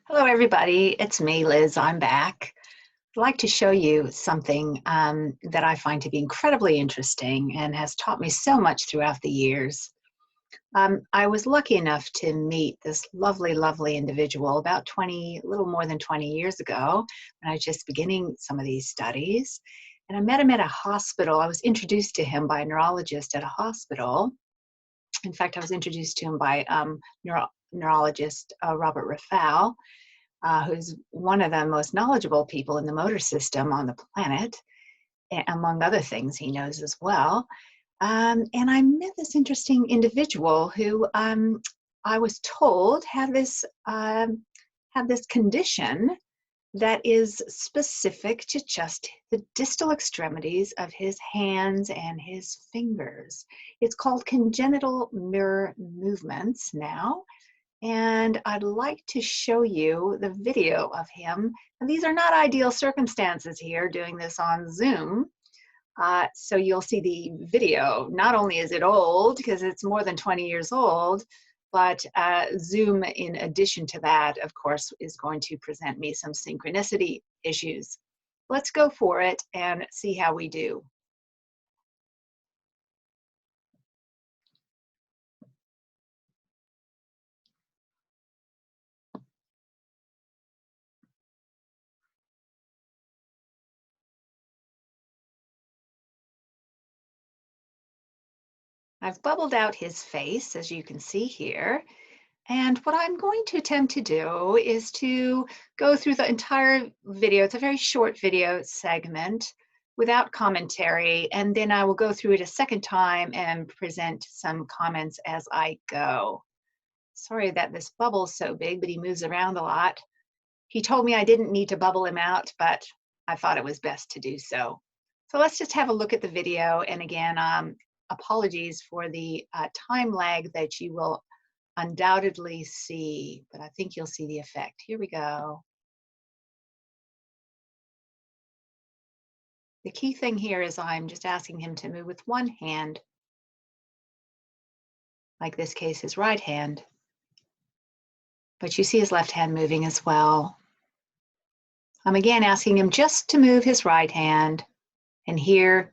Hello, everybody. It's me, Liz. I'm back. I'd like to show you something that I find to be incredibly interesting and has taught me so much throughout the years. I was lucky enough to meet this lovely, lovely individual about a little more than 20 years ago when I was just beginning some of these studies. And I met him at a hospital. I was introduced to him by a neurologist at a hospital. In fact, I was introduced to him by neurologist Robert Rafal, who's one of the most knowledgeable people in the motor system on the planet, among other things he knows as well. And I met this interesting individual who I was told had this condition that is specific to just the distal extremities of his hands and his fingers. It's called congenital mirror movements now. And I'd like to show you the video of him. And these are not ideal circumstances here doing this on Zoom. So you'll see the video. Not only is it old, because it's more than 20 years old, but Zoom, in addition to that, of course, is going to present me some synchronicity issues. Let's go for it and see how we do. I've bubbled out his face, as you can see here. And what I'm going to attempt to do is to go through the entire video. It's a very short video segment without commentary, and then I will go through it a second time and present some comments as I go. Sorry that this bubble's so big, but he moves around a lot. He told me I didn't need to bubble him out, but I thought it was best to do so. So let's just have a look at the video. And again, apologies for the time lag that you will undoubtedly see, but I think you'll see the effect. Here we go. The key thing here is I'm just asking him to move with one hand, like this case, his right hand. But you see his left hand moving as well. I'm again asking him just to move his right hand. And here,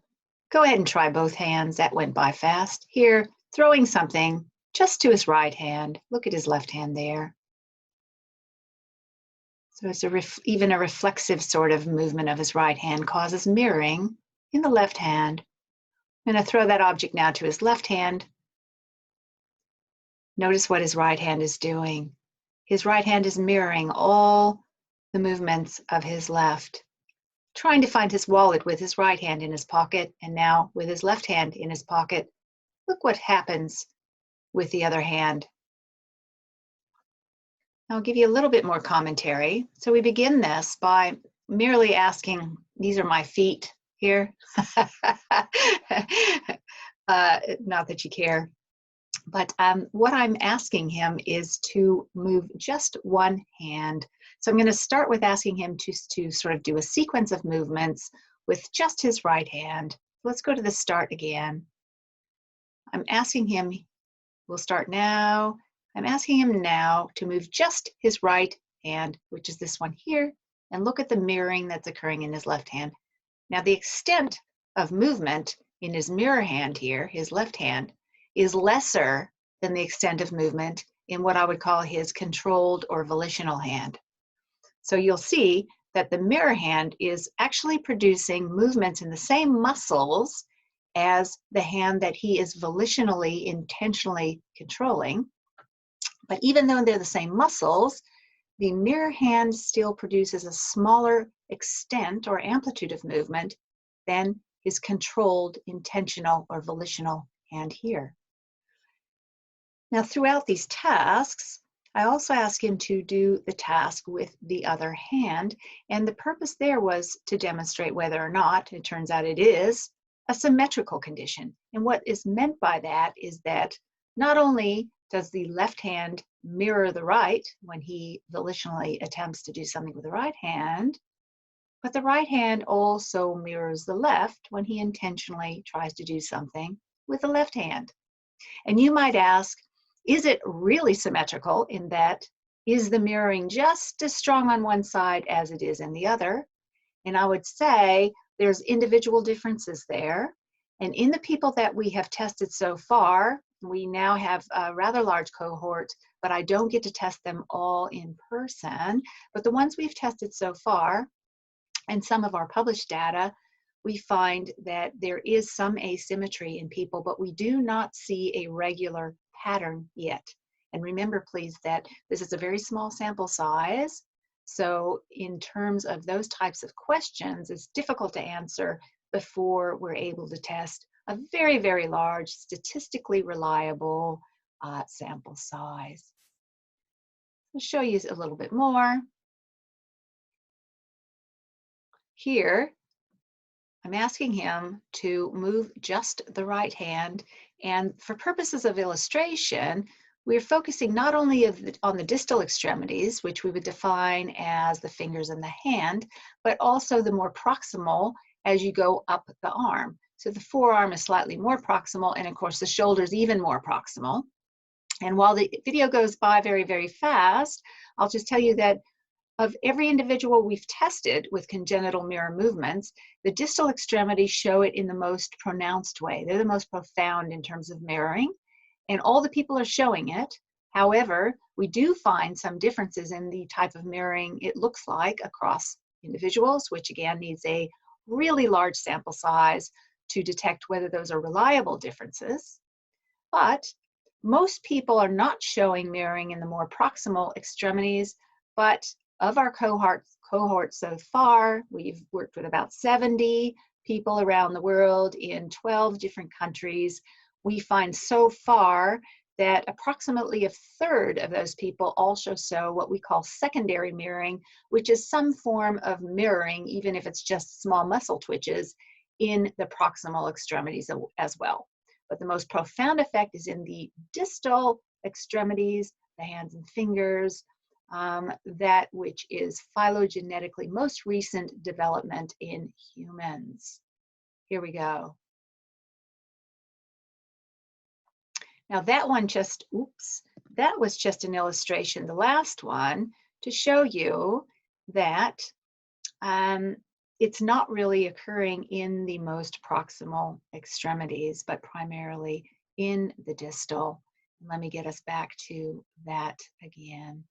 go ahead and try both hands. That went by fast. Here, throwing something just to his right hand. Look at his left hand there. So it's even a reflexive sort of movement of his right hand causes mirroring in the left hand. I'm going to throw that object now to his left hand. Notice what his right hand is doing. His right hand is mirroring all the movements of his left, trying to find his wallet with his right hand in his pocket, and now with his left hand in his pocket. Look what happens with the other hand. I'll give you a little bit more commentary. So we begin this by merely asking, these are my feet here. Not that you care. But what I'm asking him is to move just one hand. So I'm going to start with asking him to sort of do a sequence of movements with just his right hand. Let's go to the start again. I'm asking him, we'll start now. I'm asking him now to move just his right hand, which is this one here, and look at the mirroring that's occurring in his left hand. Now the extent of movement in his mirror hand here, his left hand, is lesser than the extent of movement in what I would call his controlled or volitional hand. So you'll see that the mirror hand is actually producing movements in the same muscles as the hand that he is volitionally, intentionally controlling. But even though they're the same muscles, the mirror hand still produces a smaller extent or amplitude of movement than his controlled, intentional, or volitional hand here. Now, throughout these tasks, I also asked him to do the task with the other hand, and the purpose there was to demonstrate whether or not, it turns out it is, a symmetrical condition. And what is meant by that is that not only does the left hand mirror the right when he volitionally attempts to do something with the right hand, but the right hand also mirrors the left when he intentionally tries to do something with the left hand. And you might ask, is it really symmetrical in that Is the mirroring just as strong on one side as it is in the other? And I would say there's individual differences there. And in the people that we have tested so far, we now have a rather large cohort, but I don't get to test them all in person. But the ones we've tested so far, and some of our published data, we find that there is some asymmetry in people, but we do not see a regular pattern yet. And remember, please, that this is a very small sample size. So in terms of those types of questions, it's difficult to answer before we're able to test a very, very large, statistically reliable sample size. I'll show you a little bit more. Here, I'm asking him to move just the right hand, and for purposes of illustration, we're focusing not only on the distal extremities, which we would define as the fingers and the hand, but also the more proximal as you go up the arm. So the forearm is slightly more proximal, and of course the shoulder is even more proximal. And while the video goes by very, very fast, I'll just tell you that of every individual we've tested with congenital mirror movements, the distal extremities show it in the most pronounced way. They're the most profound in terms of mirroring, and all the people are showing it. However, we do find some differences in the type of mirroring it looks like across individuals, which again needs a really large sample size to detect whether those are reliable differences. But most people are not showing mirroring in the more proximal extremities, but of our cohort so far, we've worked with about 70 people around the world in 12 different countries. We find so far that approximately a third of those people also show what we call secondary mirroring, which is some form of mirroring, even if it's just small muscle twitches, in the proximal extremities as well. But the most profound effect is in the distal extremities, the hands and fingers, that which is phylogenetically most recent development in humans. Here we go. Now that one just, oops, that was just an illustration, the last one, to show you that it's not really occurring in the most proximal extremities, but primarily in the distal. Let me get us back to that again.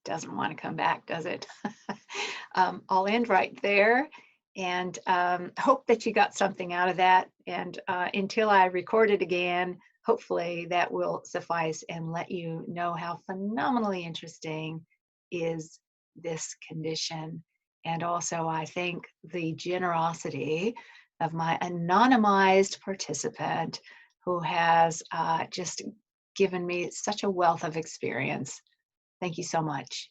Doesn't want to come back, does it? I'll end right there, and hope that you got something out of that. And until I record it again, hopefully that will suffice and let you know how phenomenally interesting is this condition. And also, I think the generosity of my anonymized participant who has just given me such a wealth of experience. Thank you so much.